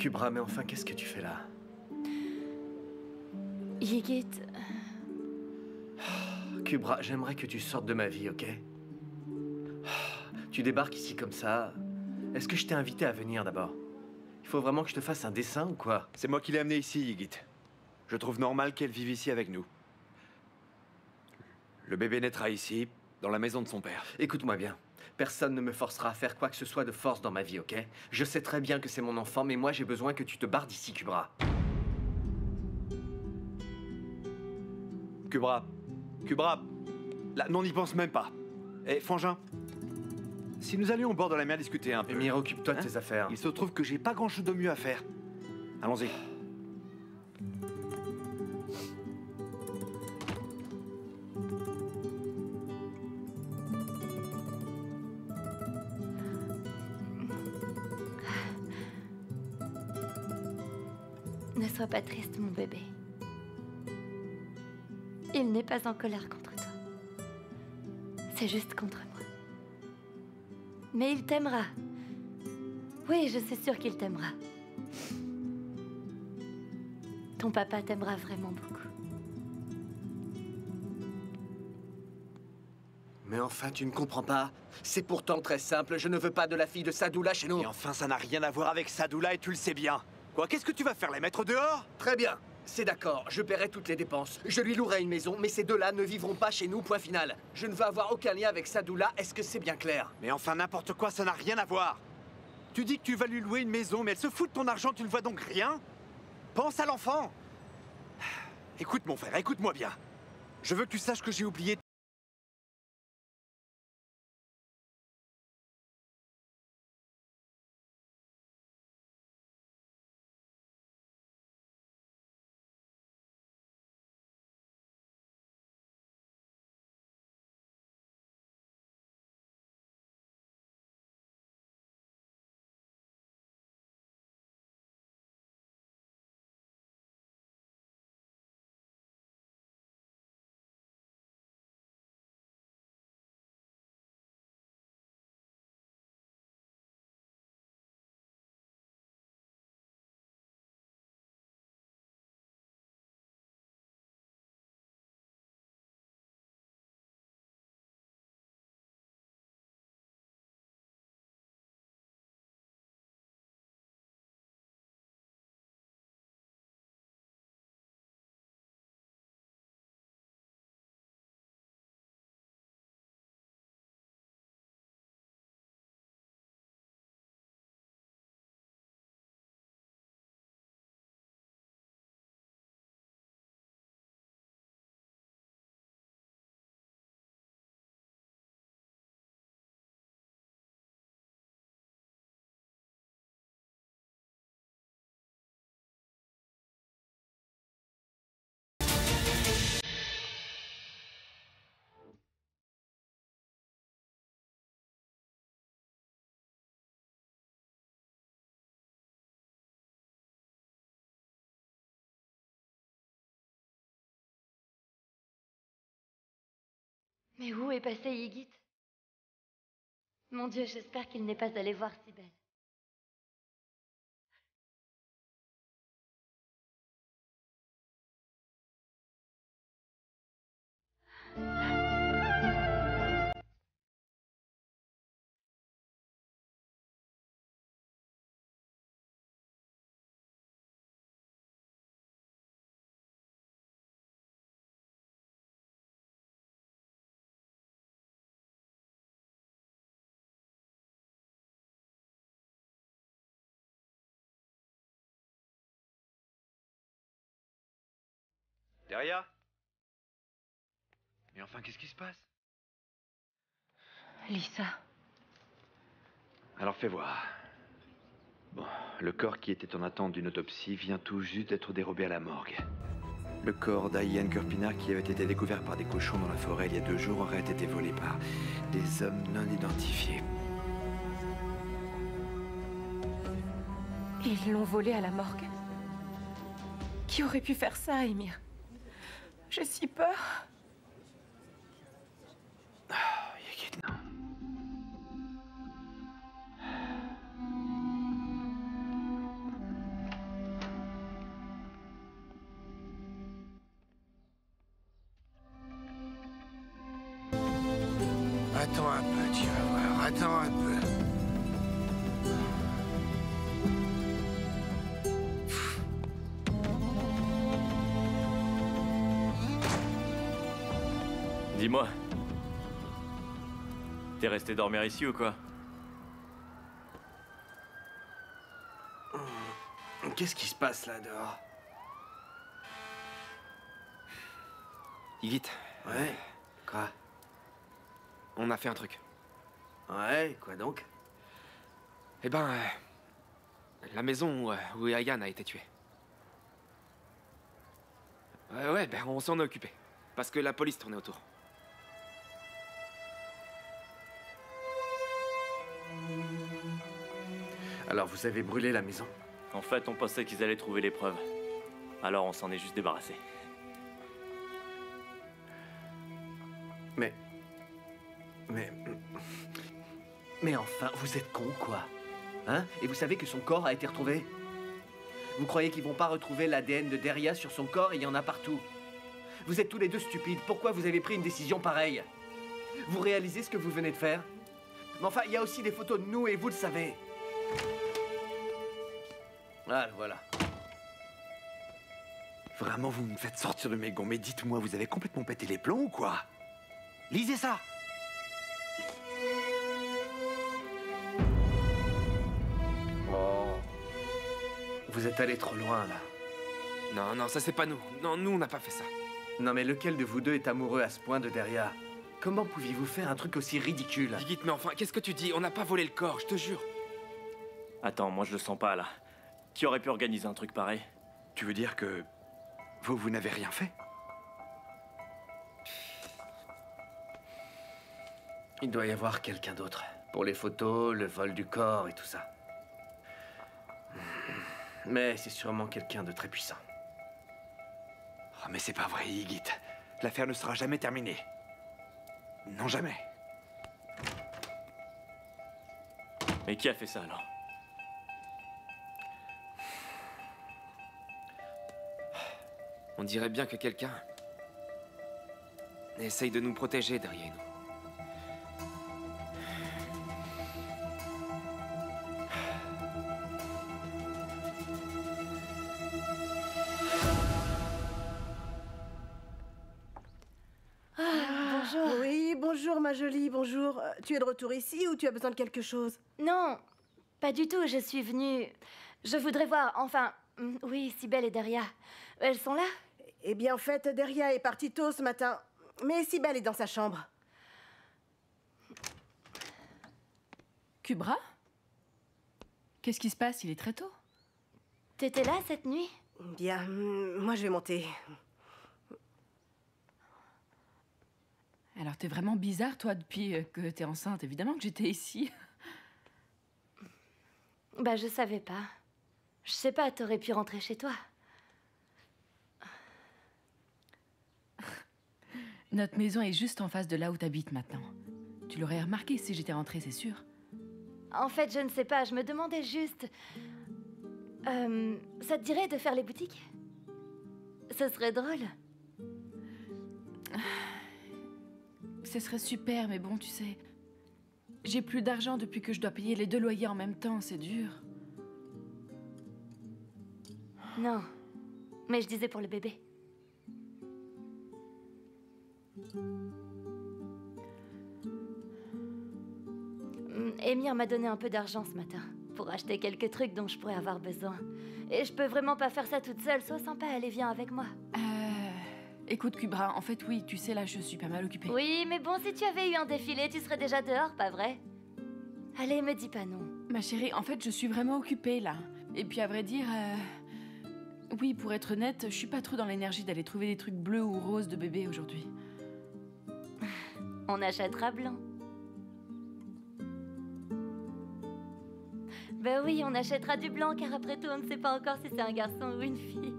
Kubra, mais enfin, qu'est-ce que tu fais là? Yigit... Kubra, j'aimerais que tu sortes de ma vie, ok? Tu débarques ici comme ça. Est-ce que je t'ai invité à venir d'abord? Il faut vraiment que je te fasse un dessin ou quoi? C'est moi qui l'ai amenée ici, Yigit. Je trouve normal qu'elle vive ici avec nous. Le bébé naîtra ici, dans la maison de son père. Écoute-moi bien. Personne ne me forcera à faire quoi que ce soit de force dans ma vie, ok? Je sais très bien que c'est mon enfant, mais moi j'ai besoin que tu te barres d'ici, Kubra. Kubra. Kubra. Là, non, n'y pense même pas. Eh, Frangin. Si nous allions au bord de la mer discuter un peu... Emir, occupe-toi de tes affaires. Il se trouve que j'ai pas grand-chose de mieux à faire. Allons-y. Ne sois pas triste, mon bébé. Il n'est pas en colère contre toi. C'est juste contre moi. Mais il t'aimera. Oui, je suis sûre qu'il t'aimera. Ton papa t'aimera vraiment beaucoup. Mais enfin, tu ne comprends pas? C'est pourtant très simple, je ne veux pas de la fille de Sadoula chez nous. Et enfin, ça n'a rien à voir avec Sadoula et tu le sais bien. Quoi, qu'est-ce que tu vas faire, les mettre dehors? Très bien, c'est d'accord, je paierai toutes les dépenses. Je lui louerai une maison, mais ces deux-là ne vivront pas chez nous, point final. Je ne veux avoir aucun lien avec Sadoula, est-ce que c'est bien clair? Mais enfin, n'importe quoi, ça n'a rien à voir. Tu dis que tu vas lui louer une maison, mais elle se fout de ton argent, tu ne vois donc rien? Pense à l'enfant. Écoute, mon frère, écoute-moi bien. Je veux que tu saches que j'ai oublié... Mais où est passé Yigit? Mon Dieu, j'espère qu'il n'est pas allé voir Sibel. Derrière? Mais enfin, qu'est-ce qui se passe? Lisa. Alors fais voir. Bon, le corps qui était en attente d'une autopsie vient tout juste d'être dérobé à la morgue. Le corps d'Ayan Kurpinar, qui avait été découvert par des cochons dans la forêt il y a 2 jours, aurait été volé par des hommes non identifiés. Ils l'ont volé à la morgue. Qui aurait pu faire ça, Emir? J'ai si peur. Yigit, non. Attends un peu, tu vas voir. Attends un peu. Dis-moi. T'es resté dormir ici ou quoi? Qu'est-ce qui se passe là dehors? Ygit, Ouais. Quoi? on a fait un truc. Ouais, quoi donc? Eh ben, la maison où Ayan a été tué. Ouais, ben on s'en est occupé. Parce que la police tournait autour. Alors vous avez brûlé la maison? En fait, on pensait qu'ils allaient trouver les preuves. Alors on s'en est juste débarrassé. Mais enfin, vous êtes con, quoi. Hein? Et vous savez que son corps a été retrouvé? Vous croyez qu'ils vont pas retrouver l'ADN de Deria sur son corps? Il y en a partout. Vous êtes tous les deux stupides. Pourquoi vous avez pris une décision pareille? Vous réalisez ce que vous venez de faire? Mais enfin, il y a aussi des photos de nous et vous le savez. Ah, voilà. Vraiment, vous me faites sortir de mes gonds, mais dites-moi, vous avez complètement pété les plombs ou quoi? Lisez ça! Oh. Vous êtes allé trop loin, là. Non, non, ça c'est pas nous. Non, nous on n'a pas fait ça. Non, mais lequel de vous deux est amoureux à ce point de Deria? Comment pouviez-vous faire un truc aussi ridicule? Ygit, mais enfin, qu'est-ce que tu dis? On n'a pas volé le corps, je te jure. Attends, moi je le sens pas là. Qui aurait pu organiser un truc pareil? Tu veux dire que vous n'avez rien fait? Il doit y avoir quelqu'un d'autre. Pour les photos, le vol du corps et tout ça. Mais c'est sûrement quelqu'un de très puissant. Oh, mais c'est pas vrai, Ygit. L'affaire ne sera jamais terminée. Non, jamais. Mais qui a fait ça alors? On dirait bien que quelqu'un essaye de nous protéger derrière nous. Bonjour. Oui, bonjour ma jolie, bonjour. Tu es de retour ici ou tu as besoin de quelque chose? Non, pas du tout, je suis venue... Je voudrais voir, enfin... Oui, Cybèle et Deria. Elles sont là? Eh bien, en fait, Deria est partie tôt ce matin. Mais Cybèle est dans sa chambre. Kubra? Qu'est-ce qui se passe? Il est très tôt. T'étais là cette nuit? Bien, moi je vais monter. Alors t'es vraiment bizarre, toi, depuis que t'es enceinte. Évidemment que j'étais ici. Bah, je savais pas. Je sais pas, t'aurais pu rentrer chez toi. Notre maison est juste en face de là où t'habites maintenant. Tu l'aurais remarqué si j'étais rentrée, c'est sûr. En fait, je ne sais pas, je me demandais juste... ça te dirait de faire les boutiques? Ce serait drôle. Ce serait super, mais bon, tu sais... J'ai plus d'argent depuis que je dois payer les 2 loyers en même temps, c'est dur. Non, mais je disais pour le bébé. Émir m'a donné un peu d'argent ce matin pour acheter quelques trucs dont je pourrais avoir besoin. Et je peux vraiment pas faire ça toute seule. Sois sympa, allez, viens avec moi. Écoute, Kubra, en fait, oui, tu sais, là, je suis pas mal occupée. Oui, mais bon, si tu avais eu un défilé, tu serais déjà dehors, pas vrai? Allez, me dis pas non. Ma chérie, en fait, je suis vraiment occupée, là. Et puis, à vrai dire... Oui, pour être honnête, je suis pas trop dans l'énergie d'aller trouver des trucs bleus ou roses de bébé aujourd'hui. On achètera blanc. Ben oui, on achètera du blanc, car après tout, on ne sait pas encore si c'est un garçon ou une fille.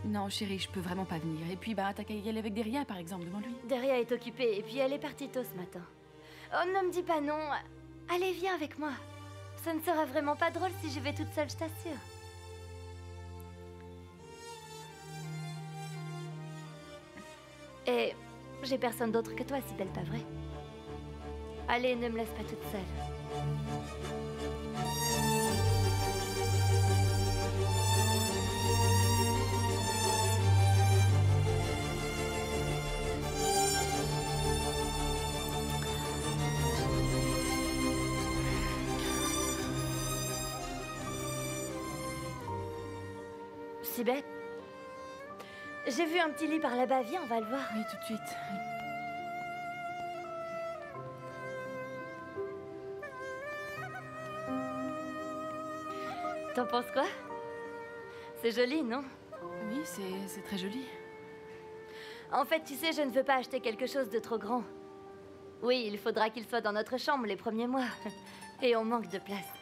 Non, chérie, je peux vraiment pas venir. Et puis, bah, t'as qu'à y aller avec Deria, par exemple, demande-lui. Deria est occupée, et puis elle est partie tôt ce matin. Oh, ne me dis pas non. Allez, viens avec moi. Ça ne sera vraiment pas drôle si je vais toute seule, je t'assure. Et j'ai personne d'autre que toi, Cybèle, pas vrai? Allez, ne me laisse pas toute seule. Cybèle, j'ai vu un petit lit par là-bas, viens, on va le voir. Oui, tout de suite. T'en penses quoi? C'est joli, non? Oui, c'est très joli. En fait, tu sais, je ne veux pas acheter quelque chose de trop grand. Oui, il faudra qu'il soit dans notre chambre les premiers mois. Et on manque de place.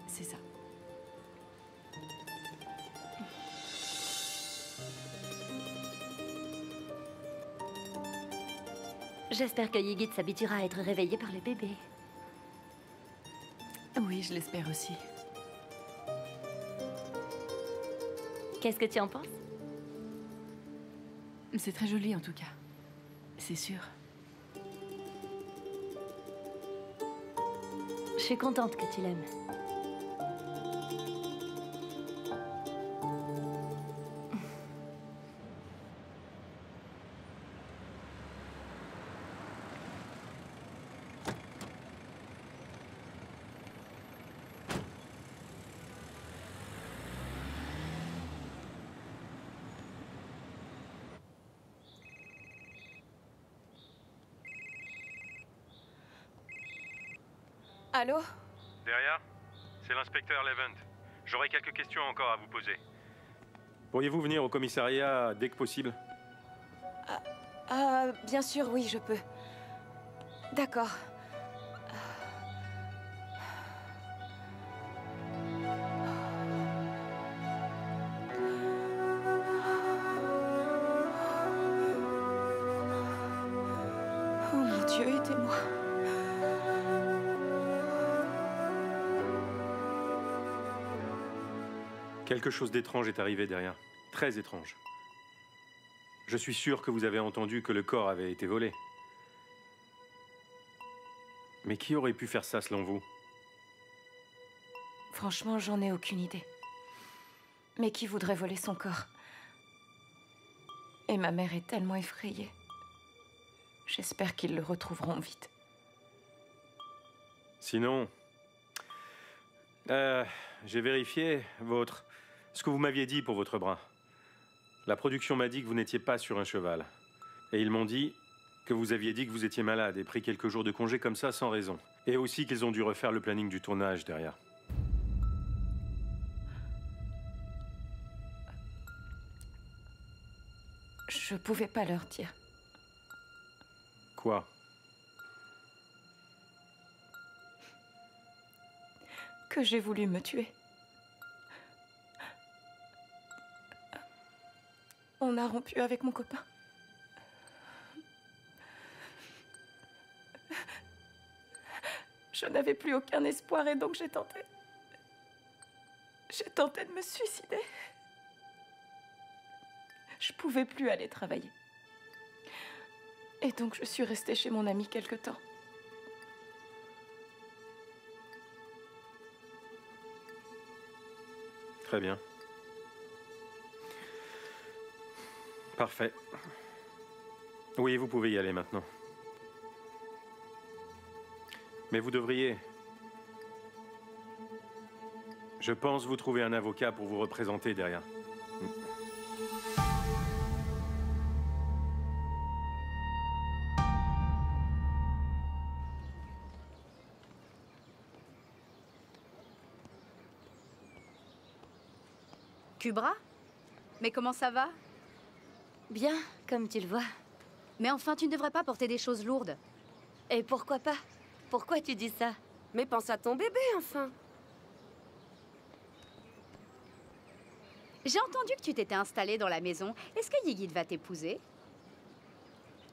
C'est ça. J'espère que Yigit s'habituera à être réveillé par le bébé. Oui, je l'espère aussi. Qu'est-ce que tu en penses? C'est très joli en tout cas. C'est sûr. Je suis contente que tu l'aimes. Allô? Derrière? C'est l'inspecteur Levent. J'aurais quelques questions encore à vous poser. Pourriez-vous venir au commissariat dès que possible? Bien sûr, oui, je peux. D'accord. Oh mon Dieu, aidez-moi. Quelque chose d'étrange est arrivé derrière. Très étrange. Je suis sûr que vous avez entendu que le corps avait été volé. Mais qui aurait pu faire ça selon vous? Franchement, j'en ai aucune idée. Mais qui voudrait voler son corps? Et ma mère est tellement effrayée. J'espère qu'ils le retrouveront vite. Sinon... j'ai vérifié ce que vous m'aviez dit pour votre bras. La production m'a dit que vous n'étiez pas sur un cheval. Et ils m'ont dit que vous aviez dit que vous étiez malade et pris quelques jours de congé comme ça sans raison. Et aussi qu'ils ont dû refaire le planning du tournage derrière. Je pouvais pas leur dire. Quoi? Que j'ai voulu me tuer. On a rompu avec mon copain. Je n'avais plus aucun espoir et donc j'ai tenté de me suicider. Je pouvais plus aller travailler. Et donc je suis restée chez mon ami quelque temps. Très bien. Parfait. Oui, vous pouvez y aller maintenant. Mais vous devriez... Je pense vous trouver un avocat pour vous représenter derrière. Kubra? Mais comment ça va? Bien, comme tu le vois. Mais enfin, tu ne devrais pas porter des choses lourdes. Et pourquoi pas? Pourquoi tu dis ça? Mais pense à ton bébé, enfin. J'ai entendu que tu t'étais installée dans la maison. Est-ce que Yigit va t'épouser?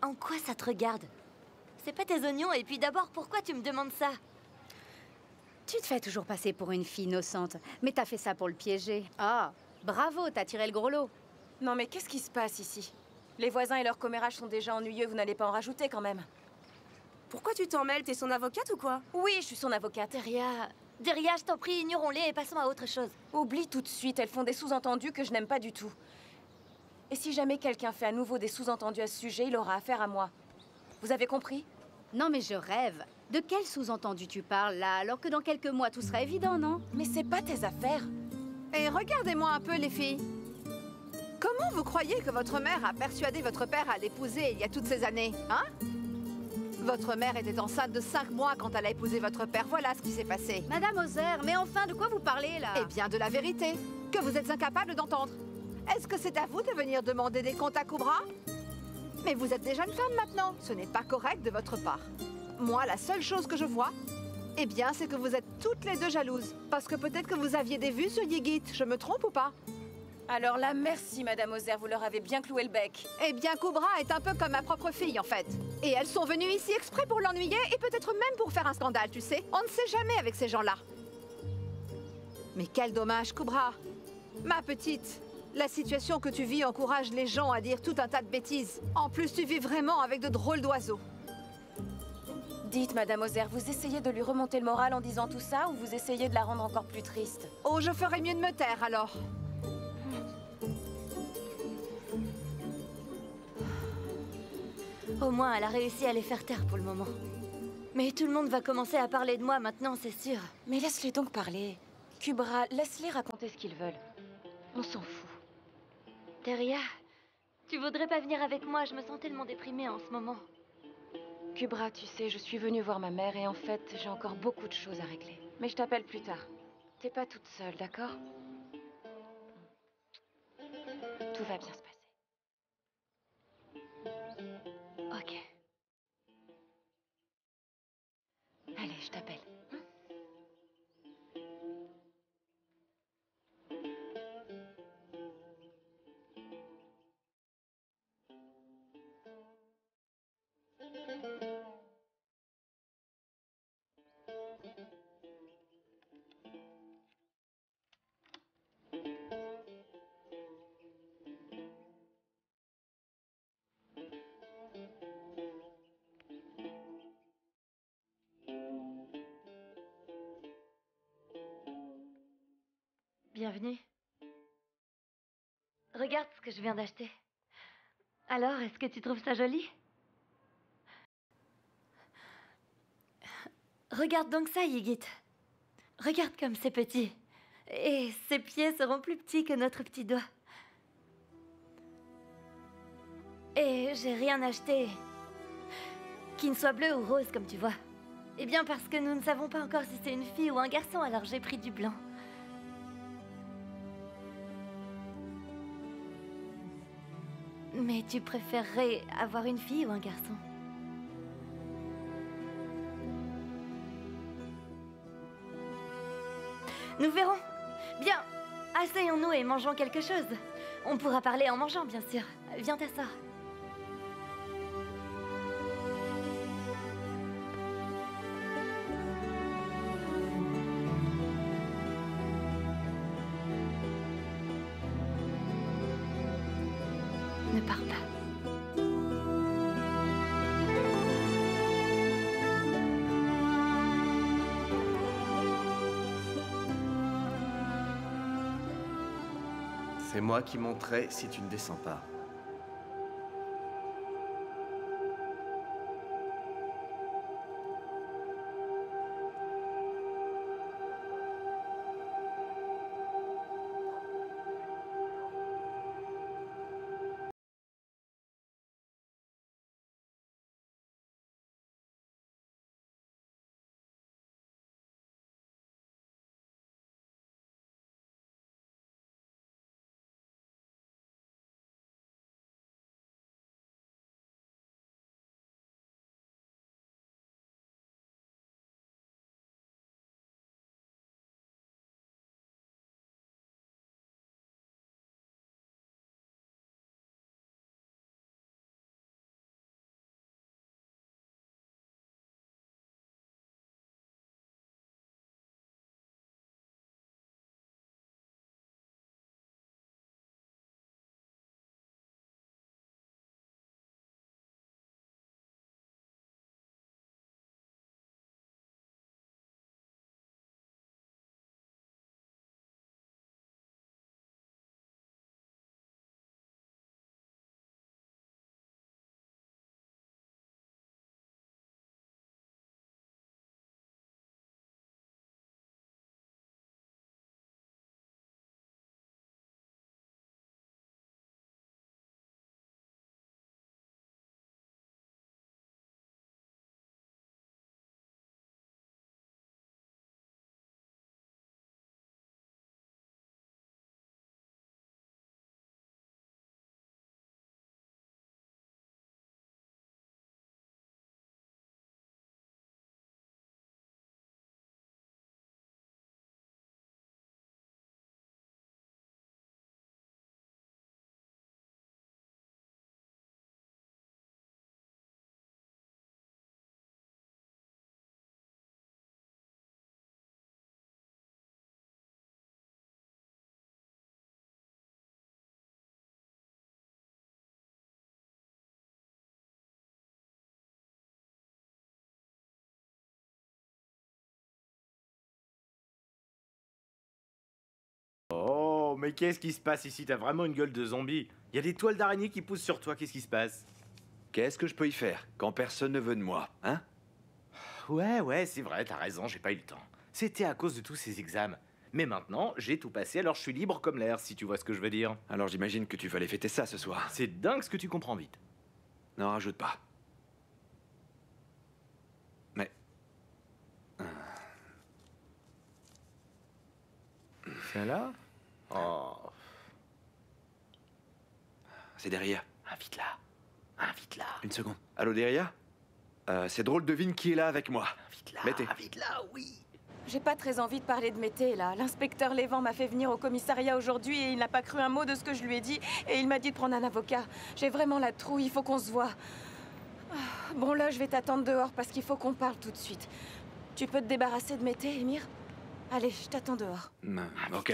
En quoi ça te regarde? C'est pas tes oignons, et puis d'abord, pourquoi tu me demandes ça? Tu te fais toujours passer pour une fille innocente, mais t'as fait ça pour le piéger. Ah, bravo, t'as tiré le gros lot. Non mais qu'est-ce qui se passe ici? Les voisins et leur commérage sont déjà ennuyeux, vous n'allez pas en rajouter quand même. Pourquoi tu t'en mêles? T'es son avocate ou quoi? Oui, je suis son avocate. Derrias, je t'en prie, ignorons-les et passons à autre chose. Oublie tout de suite, elles font des sous-entendus que je n'aime pas du tout. Et si jamais quelqu'un fait à nouveau des sous-entendus à ce sujet, il aura affaire à moi. Vous avez compris? Non mais je rêve. De quel sous-entendu tu parles là, alors que dans quelques mois tout sera évident, non? Mais c'est pas tes affaires. Et regardez-moi un peu les filles. Comment vous croyez que votre mère a persuadé votre père à l'épouser il y a toutes ces années, hein? Votre mère était enceinte de 5 mois quand elle a épousé votre père. Voilà ce qui s'est passé. Madame Ozer, mais enfin, de quoi vous parlez là? Eh bien, de la vérité, que vous êtes incapable d'entendre. Est-ce que c'est à vous de venir demander des comptes à Kubra? Mais vous êtes déjà une femme maintenant. Ce n'est pas correct de votre part. Moi, la seule chose que je vois, eh bien, c'est que vous êtes toutes les deux jalouses. Parce que peut-être que vous aviez des vues sur Yigit. Je me trompe ou pas? Alors là, merci, Madame Ozer, vous leur avez bien cloué le bec. Eh bien, Kubra est un peu comme ma propre fille, en fait. Et elles sont venues ici exprès pour l'ennuyer et peut-être même pour faire un scandale, tu sais. On ne sait jamais avec ces gens-là. Mais quel dommage, Kubra. Ma petite, la situation que tu vis encourage les gens à dire tout un tas de bêtises. En plus, tu vis vraiment avec de drôles d'oiseaux. Dites, Madame Ozer, vous essayez de lui remonter le moral en disant tout ça ou vous essayez de la rendre encore plus triste? Oh, je ferais mieux de me taire, alors. Au moins, elle a réussi à les faire taire pour le moment. Mais tout le monde va commencer à parler de moi maintenant, c'est sûr. Mais laisse-les donc parler. Kubra, laisse-les raconter ce qu'ils veulent. On s'en fout. Derrière, tu voudrais pas venir avec moi? Je me sens tellement déprimée en ce moment. Kubra, tu sais, je suis venue voir ma mère et en fait, j'ai encore beaucoup de choses à régler. Mais je t'appelle plus tard. T'es pas toute seule, d'accord? Tout va bien se passer. Ok. Allez, je t'appelle. Bienvenue. Regarde ce que je viens d'acheter. Alors, est-ce que tu trouves ça joli? Regarde donc ça, Yigit. Regarde comme c'est petit. Et ses pieds seront plus petits que notre petit doigt. Et j'ai rien acheté qui ne soit bleu ou rose, comme tu vois. Eh bien, parce que nous ne savons pas encore si c'est une fille ou un garçon, alors j'ai pris du blanc. Mais tu préférerais avoir une fille ou un garçon? Nous verrons. Bien, asseyons-nous et mangeons quelque chose. On pourra parler en mangeant, bien sûr. Viens t'asseoir. Ne pars pas. C'est moi qui monterai si tu ne descends pas. Oh, mais qu'est-ce qui se passe ici? T'as vraiment une gueule de zombie. Il y a des toiles d'araignée qui poussent sur toi, qu'est-ce qui se passe? Qu'est-ce que je peux y faire quand personne ne veut de moi, hein? Ouais, c'est vrai, t'as raison, j'ai pas eu le temps. C'était à cause de tous ces examens. Mais maintenant, j'ai tout passé, alors je suis libre comme l'air, si tu vois ce que je veux dire. Alors j'imagine que tu vas aller fêter ça ce soir. C'est dingue ce que tu comprends vite. Non, rajoute pas. Mais... Celle-là? Oh... C'est Deria. Invite-la. Invite-la. Une seconde. Allô, Deria? C'est drôle, devine qui est là avec moi. Invite-la. Mettez. Invite-la, oui. J'ai pas très envie de parler de Mété, là. L'inspecteur Lévent m'a fait venir au commissariat aujourd'hui et il n'a pas cru un mot de ce que je lui ai dit. Et il m'a dit de prendre un avocat. J'ai vraiment la trouille, il faut qu'on se voit. Bon, là, je vais t'attendre dehors parce qu'il faut qu'on parle tout de suite. Tu peux te débarrasser de Mété, Émir? Allez, je t'attends dehors. Ok.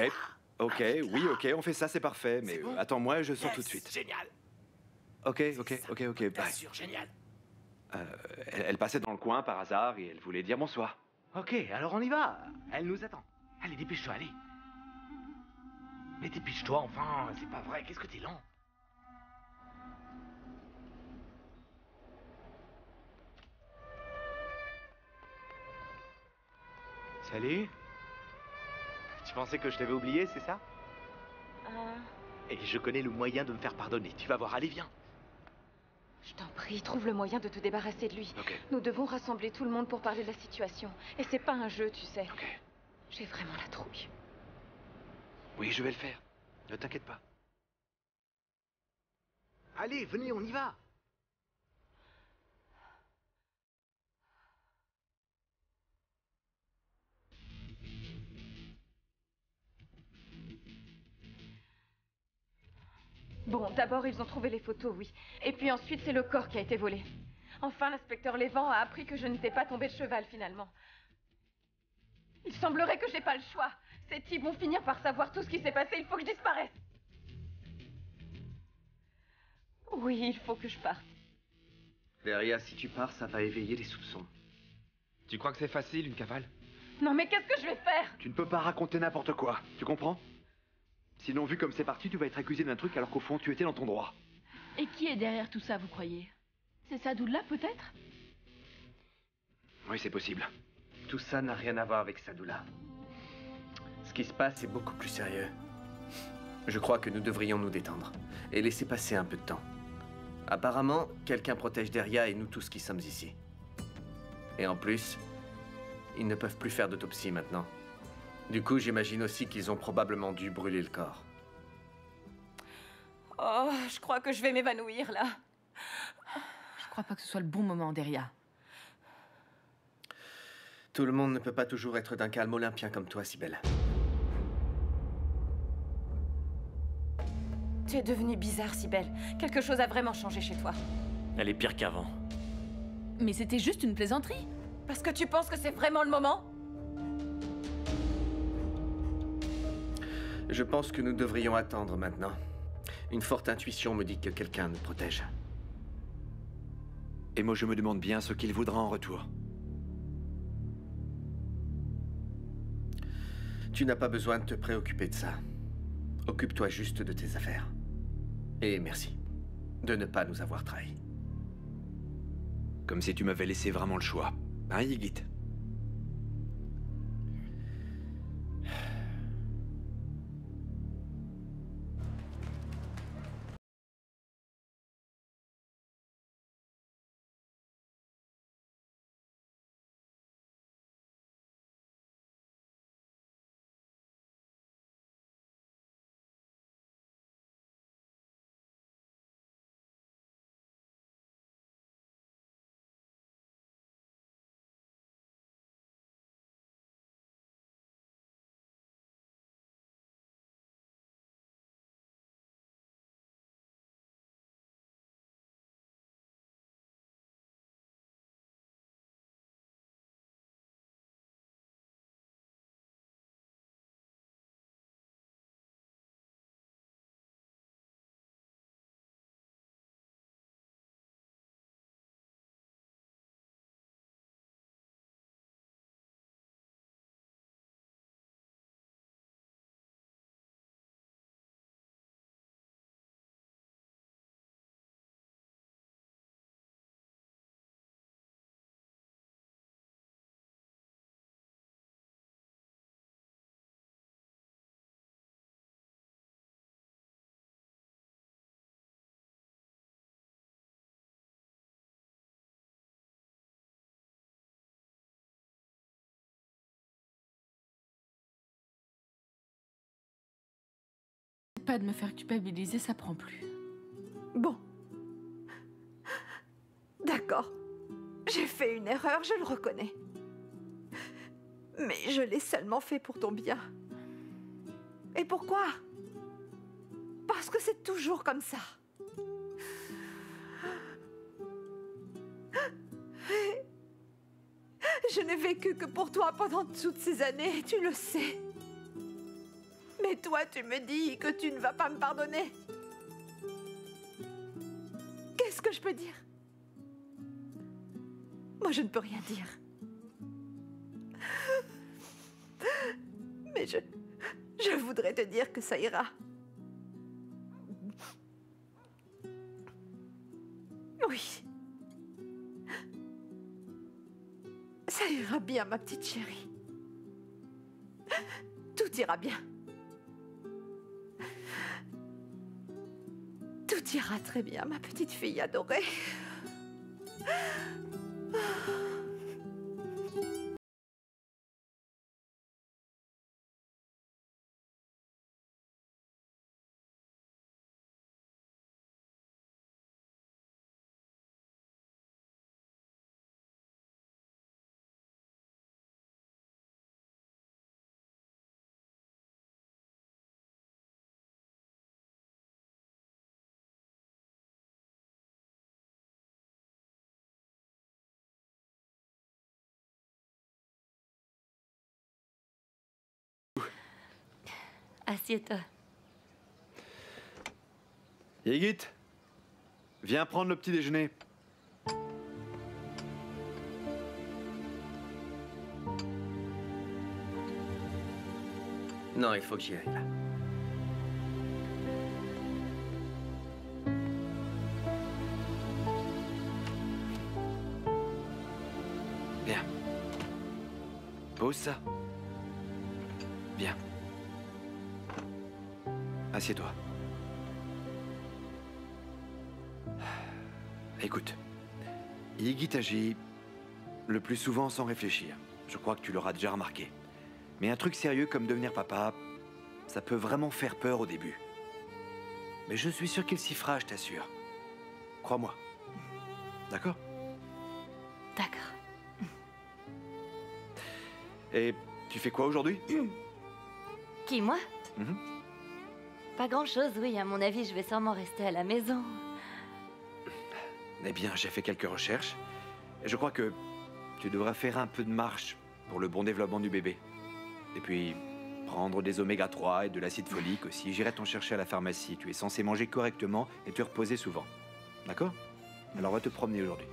Ok, oui, ok, on fait ça, c'est parfait. Mais bon attends-moi et je sors tout de suite. Génial. Ok, Bien bye. sûr, génial. Elle passait dans le coin par hasard et elle voulait dire bonsoir. Ok, alors on y va. Elle nous attend. Allez, dépêche-toi, allez. Mais dépêche-toi, enfin, c'est pas vrai, qu'est-ce que t'es lent? Salut. Tu pensais que je t'avais oublié, c'est ça? Et je connais le moyen de me faire pardonner. Tu vas voir, allez, viens. Je t'en prie, trouve le moyen de te débarrasser de lui. Ok. Nous devons rassembler tout le monde pour parler de la situation. Et c'est pas un jeu, tu sais. Ok. J'ai vraiment la trouille. Oui, je vais le faire. Ne t'inquiète pas. Allez, venez, on y va. Bon, d'abord, ils ont trouvé les photos, oui. Et puis ensuite, c'est le corps qui a été volé. Enfin, l'inspecteur Lévent a appris que je n'étais pas tombée de cheval, finalement. Il semblerait que j'ai pas le choix. Ces types vont finir par savoir tout ce qui s'est passé. Il faut que je disparaisse. Oui, il faut que je parte. Deria, si tu pars, ça va éveiller les soupçons. Tu crois que c'est facile, une cavale? Non, mais qu'est-ce que je vais faire? Tu ne peux pas raconter n'importe quoi, tu comprends? Sinon, vu comme c'est parti, tu vas être accusé d'un truc alors qu'au fond, tu étais dans ton droit. Et qui est derrière tout ça, vous croyez? C'est Sadoula, peut-être? Oui, c'est possible. Tout ça n'a rien à voir avec Sadoula. Ce qui se passe est beaucoup plus sérieux. Je crois que nous devrions nous détendre et laisser passer un peu de temps. Apparemment, quelqu'un protège Deria et nous tous qui sommes ici. Et en plus, ils ne peuvent plus faire d'autopsie maintenant. Du coup, j'imagine aussi qu'ils ont probablement dû brûler le corps. Oh, je crois que je vais m'évanouir, là. Je crois pas que ce soit le bon moment, Deria. Tout le monde ne peut pas toujours être d'un calme olympien comme toi, Cybèle. Tu es devenue bizarre, Cybèle. Quelque chose a vraiment changé chez toi. Elle est pire qu'avant. Mais c'était juste une plaisanterie. Parce que tu penses que c'est vraiment le moment? Je pense que nous devrions attendre maintenant. Une forte intuition me dit que quelqu'un nous protège. Et moi, je me demande bien ce qu'il voudra en retour. Tu n'as pas besoin de te préoccuper de ça. Occupe-toi juste de tes affaires. Et merci de ne pas nous avoir trahis. Comme si tu m'avais laissé vraiment le choix. Hein, Ygritte? Pas de me faire culpabiliser, ça prend plus. Bon. D'accord. J'ai fait une erreur, je le reconnais. Mais je l'ai seulement fait pour ton bien. Et pourquoi? Parce que c'est toujours comme ça. Je n'ai vécu que pour toi pendant toutes ces années, tu le sais. Mais toi, tu me dis que tu ne vas pas me pardonner. Qu'est-ce que je peux dire? Moi, je ne peux rien dire. Mais je voudrais te dire que ça ira. Oui. Ça ira bien, ma petite chérie. Tout ira bien. Tout ira très bien, ma petite fille adorée. Assieds-toi. Yigit, viens prendre le petit déjeuner. Non, il faut que j'y aille, là. Viens. Pose ça. Viens. Assieds-toi. Écoute, Yigit agit le plus souvent sans réfléchir. Je crois que tu l'auras déjà remarqué. Mais un truc sérieux comme devenir papa, ça peut vraiment faire peur au début. Mais je suis sûr qu'il s'y fera, je t'assure. Crois-moi. D'accord? D'accord. Et tu fais quoi aujourd'hui? Qui, moi? Pas grand-chose, oui. À mon avis, je vais sûrement rester à la maison. Eh bien, j'ai fait quelques recherches. Et je crois que tu devrais faire un peu de marche pour le bon développement du bébé. Et puis, prendre des oméga 3 et de l'acide folique aussi. J'irai t'en chercher à la pharmacie. Tu es censé manger correctement et te reposer souvent. D'accord? Alors, on va te promener aujourd'hui.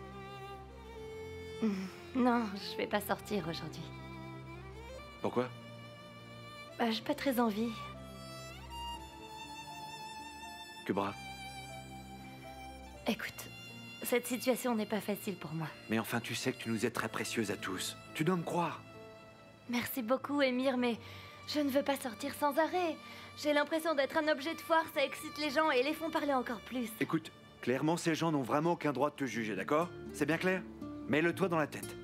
Non, je vais pas sortir aujourd'hui. Pourquoi? Bah, j'ai pas très envie. Que brave. Écoute, cette situation n'est pas facile pour moi. Mais enfin, tu sais que tu nous es très précieuse à tous. Tu dois me croire. Merci beaucoup, Émir, mais je ne veux pas sortir sans arrêt. J'ai l'impression d'être un objet de foire, ça excite les gens et les font parler encore plus. Écoute, clairement, ces gens n'ont vraiment aucun droit de te juger, d'accord? C'est bien clair? Mets-le-toi dans la tête.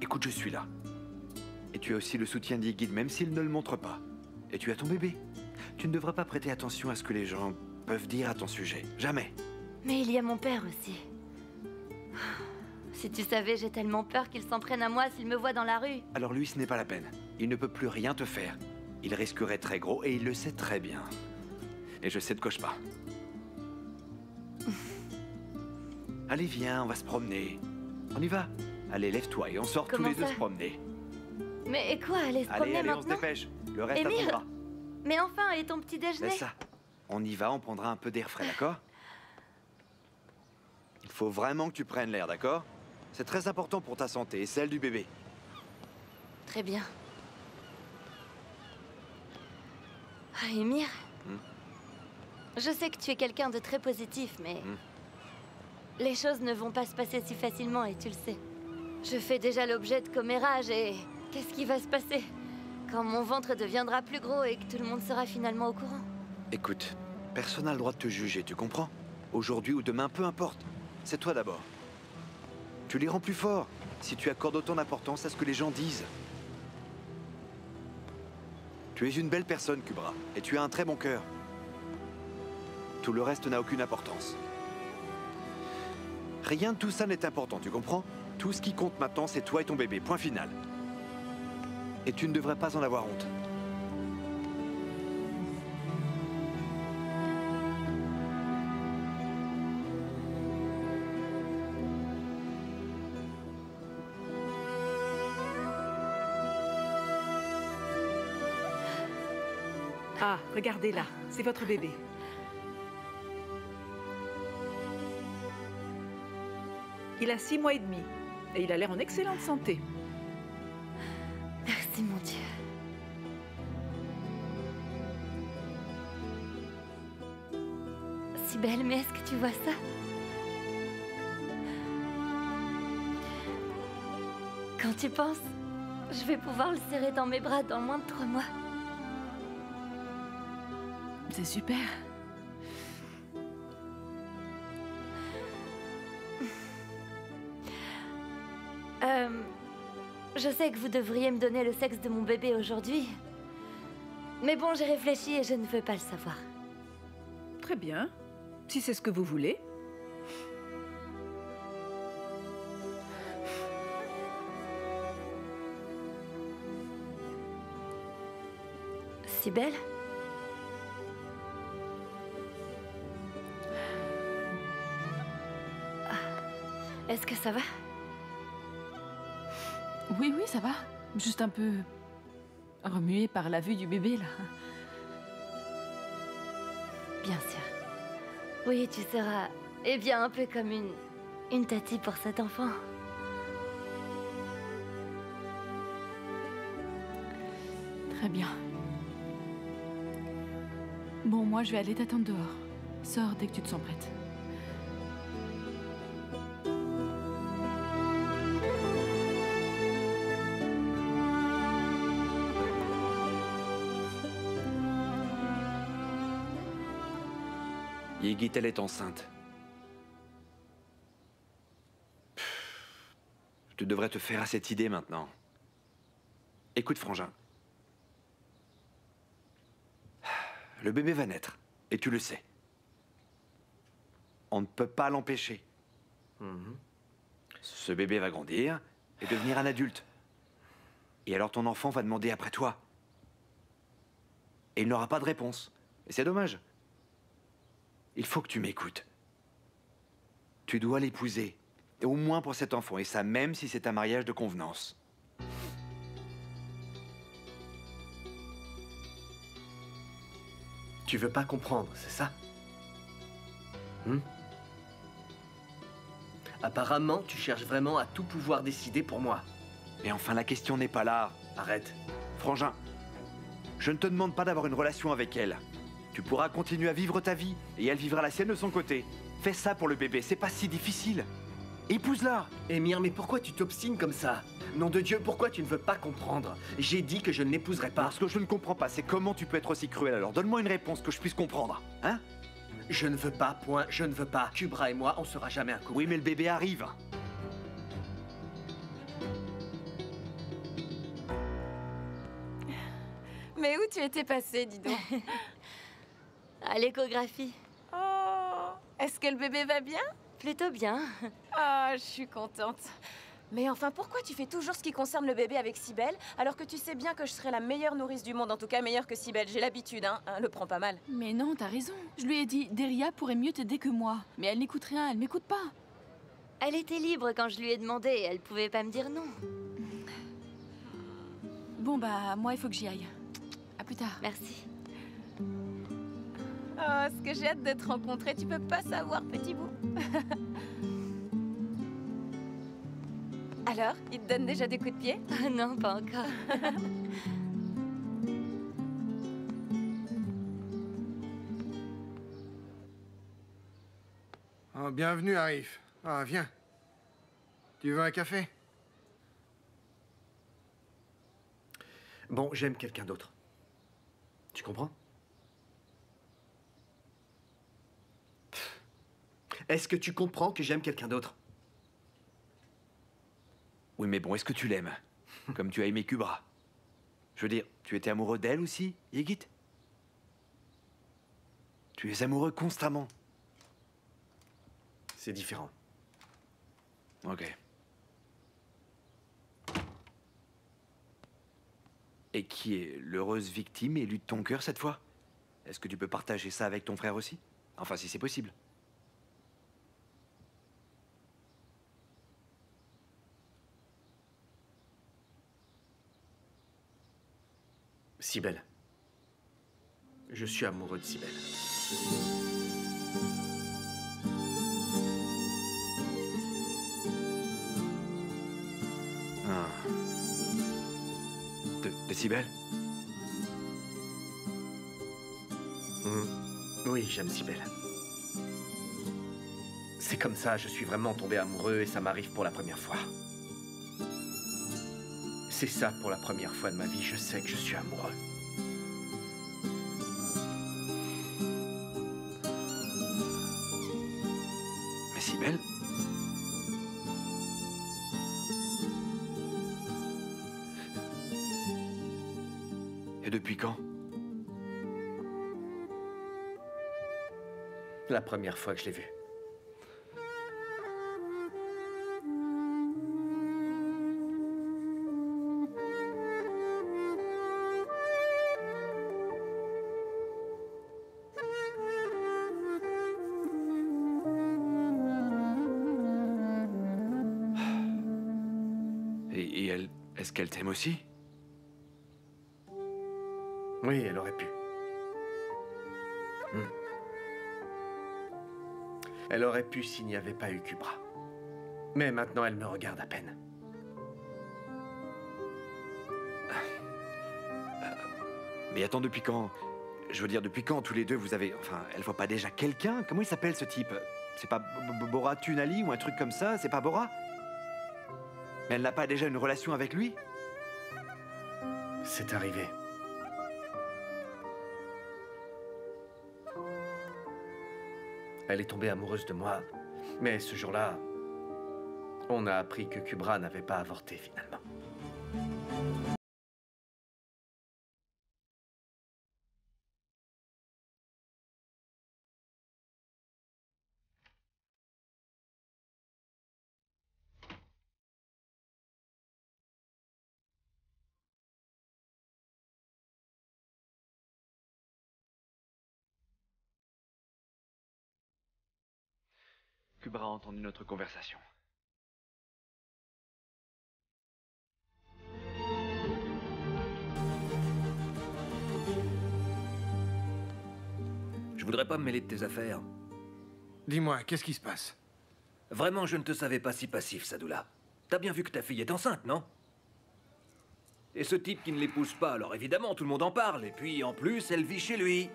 Écoute, je suis là. Et tu as aussi le soutien d'Yigit, même s'il ne le montre pas. Et tu as ton bébé. Tu ne devrais pas prêter attention à ce que les gens peuvent dire à ton sujet. Jamais. Mais il y a mon père aussi. Si tu savais, j'ai tellement peur qu'il s'en prenne à moi s'il me voit dans la rue. Alors lui, ce n'est pas la peine. Il ne peut plus rien te faire. Il risquerait très gros et il le sait très bien. Et je sais de quoi je parle. Allez, viens, on va se promener. On y va. Allez, lève-toi et on sort tous les deux se promener. Mais quoi, aller se promener allez, maintenant? on se dépêche. Le reste Émir, attendra. mais enfin, et ton petit déjeuner? Laisse ça. On y va, on prendra un peu d'air frais, d'accord? Il faut vraiment que tu prennes l'air, d'accord? C'est très important pour ta santé et celle du bébé. Très bien. Ah, Émir, je sais que tu es quelqu'un de très positif, mais les choses ne vont pas se passer si facilement et tu le sais. Je fais déjà l'objet de commérages et qu'est-ce qui va se passer quand mon ventre deviendra plus gros et que tout le monde sera finalement au courant? Écoute, personne n'a le droit de te juger, tu comprends? Aujourd'hui ou demain, peu importe. C'est toi d'abord. Tu les rends plus forts si tu accordes autant d'importance à ce que les gens disent. Tu es une belle personne, Kubra, et tu as un très bon cœur. Tout le reste n'a aucune importance. Rien de tout ça n'est important, tu comprends? Tout ce qui compte maintenant, c'est toi et ton bébé, point final. Et tu ne devrais pas en avoir honte. Ah, regardez là, c'est votre bébé. Il a 6 mois et demi et il a l'air en excellente santé. Merci, mon Dieu. Si belle, mais est-ce que tu vois ça? Quand tu penses, je vais pouvoir le serrer dans mes bras dans moins de 3 mois. C'est super. Je sais que vous devriez me donner le sexe de mon bébé aujourd'hui. Mais bon, j'ai réfléchi et je ne veux pas le savoir. Très bien. Si c'est ce que vous voulez. Si belle. Est-ce que ça va? Oui, oui, ça va. Juste un peu remuée par la vue du bébé, là. Bien sûr. Oui, tu seras, eh bien, un peu comme une tatie pour cet enfant. Très bien. Bon, moi, je vais aller t'attendre dehors. Sors dès que tu te sens prête. Yigit, elle est enceinte. Tu devrais te faire à cette idée maintenant. Écoute, frangin. Le bébé va naître, et tu le sais. On ne peut pas l'empêcher. Ce bébé va grandir et devenir un adulte. Et alors ton enfant va demander après toi. Et il n'aura pas de réponse. Et c'est dommage. Il faut que tu m'écoutes. Tu dois l'épouser. Au moins pour cet enfant. Et ça même si c'est un mariage de convenance. Tu veux pas comprendre, c'est ça? Apparemment, tu cherches vraiment à tout pouvoir décider pour moi. Et enfin, la question n'est pas là. Arrête. Frangin, je ne te demande pas d'avoir une relation avec elle. Tu pourras continuer à vivre ta vie, et elle vivra la sienne de son côté. Fais ça pour le bébé, c'est pas si difficile. Épouse-la. Émir, mais pourquoi tu t'obstines comme ça? Nom de Dieu, pourquoi tu ne veux pas comprendre? J'ai dit que je ne l'épouserai pas. Ce que je ne comprends pas, c'est comment tu peux être aussi cruel alors. Donne-moi une réponse que je puisse comprendre, hein? Je ne veux pas, point, je ne veux pas. Kubra et moi, on sera jamais un couple. Oui, mais le bébé arrive. Mais où tu étais passée, dis donc? À l'échographie. Oh, est-ce que le bébé va bien? Plutôt bien. Ah, je suis contente. Mais enfin, pourquoi tu fais toujours ce qui concerne le bébé avec Cybèle, alors que tu sais bien que je serai la meilleure nourrice du monde, en tout cas meilleure que Cybèle. J'ai l'habitude, hein, le prends pas mal. Mais non, t'as raison. Je lui ai dit, Deria pourrait mieux t'aider que moi. Mais elle n'écoute rien, elle m'écoute pas. Elle était libre quand je lui ai demandé, elle pouvait pas me dire non. Bon bah, moi il faut que j'y aille. À plus tard. Merci. Oh, ce que j'ai hâte de te rencontrer, tu peux pas savoir, petit bout. Alors, il te donne déjà des coups de pied? Non, pas encore. Oh, bienvenue, Arif. Ah, viens. Tu veux un café? Bon, j'aime quelqu'un d'autre. Tu comprends? Est-ce que tu comprends que j'aime quelqu'un d'autre? Oui, mais bon, est-ce que tu l'aimes? Comme tu as aimé Kubra? Je veux dire, tu étais amoureux d'elle aussi, Yigit? Tu es amoureux constamment. C'est différent. Ok. Et qui est l'heureuse victime élue de ton cœur cette fois? Est-ce que tu peux partager ça avec ton frère aussi? Enfin, si c'est possible. Cybèle. Je suis amoureux de Cybèle. Ah. De Cybèle? Oui, j'aime Cybèle. C'est comme ça, je suis vraiment tombé amoureux et ça m'arrive pour la première fois. C'est ça pour la première fois de ma vie, je sais que je suis amoureux. Mais Cybèle? Et depuis quand? La première fois que je l'ai vue. Et elle, est-ce qu'elle t'aime aussi? Oui, elle aurait pu. Elle aurait pu s'il n'y avait pas eu Kubra. Mais maintenant, elle me regarde à peine. Mais attends, depuis quand? Je veux dire, depuis quand tous les deux vous avez... Enfin, elle voit pas déjà quelqu'un? Comment il s'appelle ce type? C'est pas Bora Tunali ou un truc comme ça? C'est pas Bora? Mais elle n'a pas déjà une relation avec lui? C'est arrivé. Elle est tombée amoureuse de moi. Mais ce jour-là, on a appris que Kubra n'avait pas avorté finalement. Kubra a entendu notre conversation. Je voudrais pas me mêler de tes affaires. Dis-moi, qu'est-ce qui se passe? Vraiment, je ne te savais pas si passif, Sadoula. T'as bien vu que ta fille est enceinte, non? Et ce type qui ne l'épouse pas, alors évidemment, tout le monde en parle. Et puis, en plus, elle vit chez lui.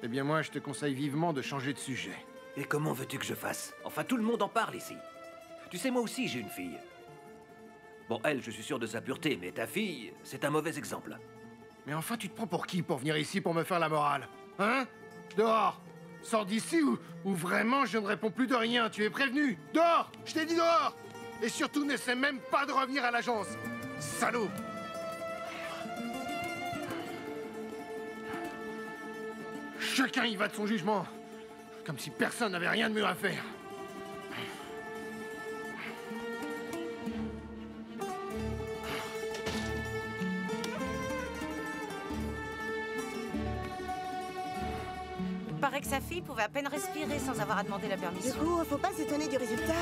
Eh bien, moi, je te conseille vivement de changer de sujet. Et comment veux-tu que je fasse? Enfin, tout le monde en parle ici. Tu sais, moi aussi, j'ai une fille. Bon, elle, je suis sûr de sa pureté, mais ta fille, c'est un mauvais exemple. Mais enfin, tu te prends pour qui pour venir ici pour me faire la morale? Hein? Dehors! Sors d'ici ou vraiment je ne réponds plus de rien, tu es prévenu! Dehors! Je t'ai dit dehors! Et surtout, n'essaie même pas de revenir à l'agence! Salaud! Chacun y va de son jugement. Comme si personne n'avait rien de mieux à faire. Il paraît que sa fille pouvait à peine respirer sans avoir à demander la permission. Du coup, faut pas s'étonner du résultat.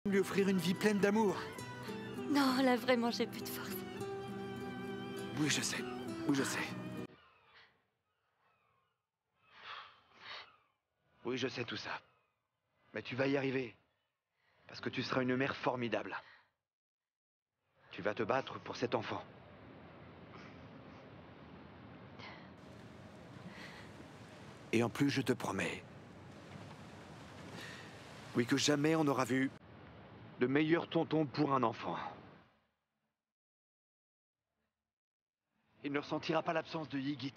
Lui offrir une vie pleine d'amour. Non, là vraiment, j'ai plus de force. Oui, je sais. Oui, je sais. Oui, je sais tout ça. Mais tu vas y arriver. Parce que tu seras une mère formidable. Tu vas te battre pour cet enfant. Et en plus, je te promets... Oui, que jamais on n'aura vu de meilleur tonton pour un enfant. Il ne ressentira pas l'absence de Yigit.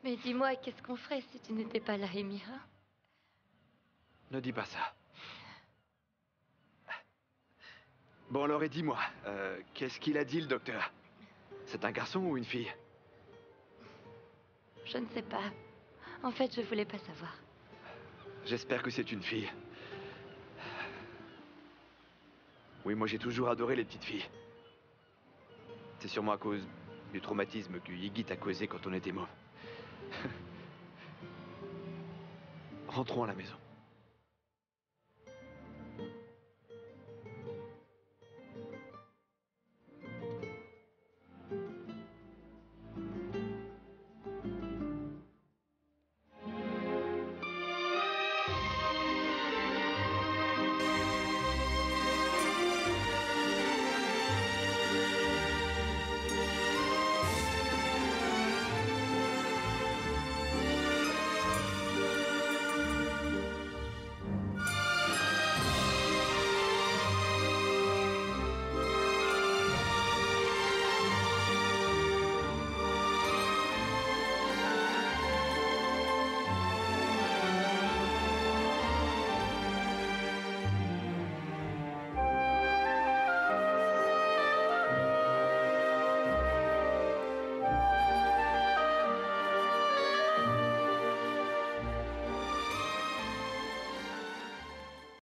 Mais dis-moi, qu'est-ce qu'on ferait si tu n'étais pas là, Emira? Ne dis pas ça. Bon, alors, et dis-moi, qu'est-ce qu'il a dit, le docteur? C'est un garçon ou une fille? Je ne sais pas. En fait, je voulais pas savoir. J'espère que c'est une fille. Oui, moi j'ai toujours adoré les petites filles. C'est sûrement à cause du traumatisme que Yigit a causé quand on était môme. Rentrons à la maison.